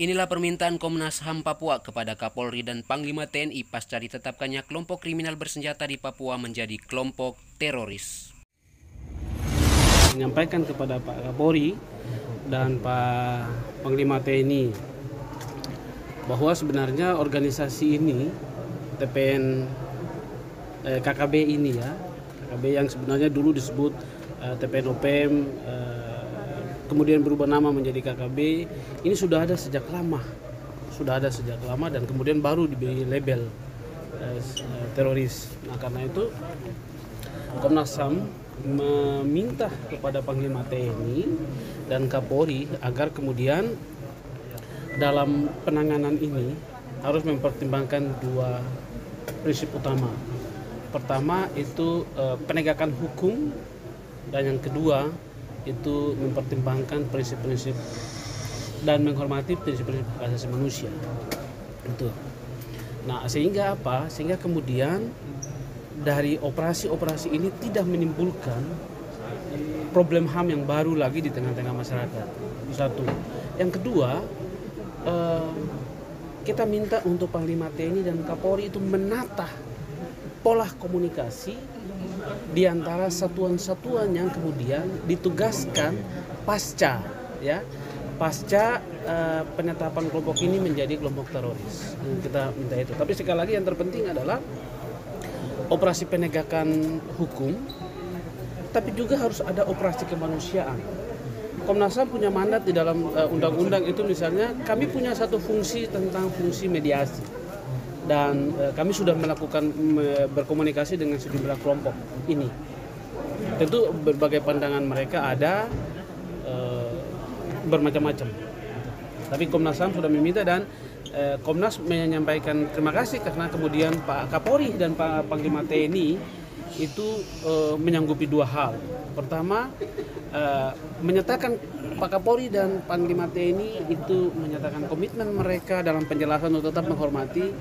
Inilah permintaan Komnas HAM Papua kepada Kapolri dan Panglima TNI pasca ditetapkannya kelompok kriminal bersenjata di Papua menjadi kelompok teroris. Menyampaikan kepada Pak Kapolri dan Pak Panglima TNI bahwa sebenarnya organisasi ini TPN KKB ini ya, KKB yang sebenarnya dulu disebut TPN OPM, kemudian berubah nama menjadi KKB, ini sudah ada sejak lama dan kemudian baru diberi label teroris. Nah, karena itu Komnas HAM meminta kepada Panglima TNI dan Kapolri agar kemudian dalam penanganan ini harus mempertimbangkan dua prinsip utama. Pertama itu penegakan hukum, dan yang kedua itu mempertimbangkan prinsip-prinsip dan menghormati prinsip-prinsip hak asasi manusia. Itu. Nah, sehingga apa? Sehingga kemudian dari operasi-operasi ini tidak menimbulkan problem HAM yang baru lagi di tengah-tengah masyarakat. Satu. Yang kedua, kita minta untuk Panglima TNI dan Kapolri itu menata pola komunikasi di antara satuan-satuan yang kemudian ditugaskan pasca penetapan kelompok ini menjadi kelompok teroris. Kita minta itu. Tapi sekali lagi yang terpenting adalah operasi penegakan hukum, tapi juga harus ada operasi kemanusiaan. Komnas HAM punya mandat di dalam undang-undang itu, misalnya kami punya satu fungsi tentang fungsi mediasi, dan kami sudah melakukan berkomunikasi dengan sejumlah kelompok ini. Tentu berbagai pandangan mereka ada bermacam-macam, tapi Komnas HAM sudah meminta dan Komnas menyampaikan terima kasih karena kemudian Pak Kapolri dan Pak Panglima TNI itu menyanggupi dua hal. Pertama, menyatakan Pak Kapolri dan Panglima TNI itu menyatakan komitmen mereka dalam penjelasan untuk tetap menghormati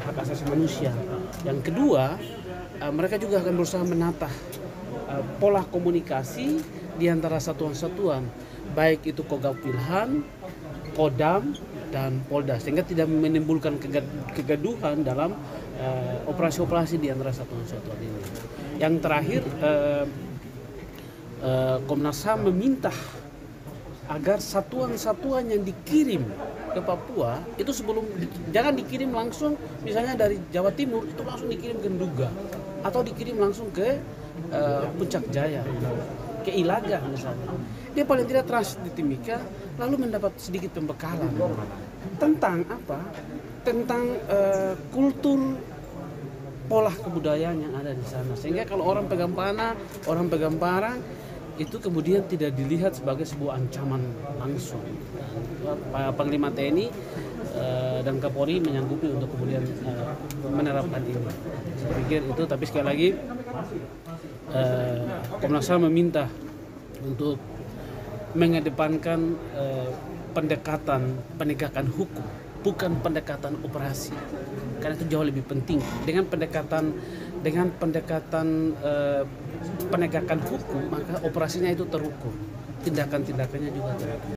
hak asasi manusia. Yang kedua, mereka juga akan berusaha menata pola komunikasi di antara satuan-satuan, baik itu Kogab Wilhan, Kodam, dan Polda, sehingga tidak menimbulkan kegaduhan dalam operasi-operasi di antara satuan-satuan ini. Yang terakhir, Komnas HAM meminta agar satuan-satuan yang dikirim ke Papua itu jangan dikirim langsung, misalnya dari Jawa Timur itu langsung dikirim ke Nduga atau dikirim langsung ke Puncak Jaya, ke Ilaga misalnya. Dia paling tidak transit di Timika lalu mendapat sedikit pembekalan tentang apa? Tentang kultur pola kebudayaan yang ada di sana, sehingga kalau orang pegang panah, orang pegang parang itu kemudian tidak dilihat sebagai sebuah ancaman langsung. Panglima TNI dan Kapolri menyanggupi untuk kemudian menerapkan ini. Saya pikir itu, tapi sekali lagi Komnas HAM meminta untuk mengedepankan pendekatan penegakan hukum, bukan pendekatan operasi, karena itu jauh lebih penting. Dengan pendekatan penegakan hukum, maka operasinya itu terukur, tindakan-tindakannya juga terukur.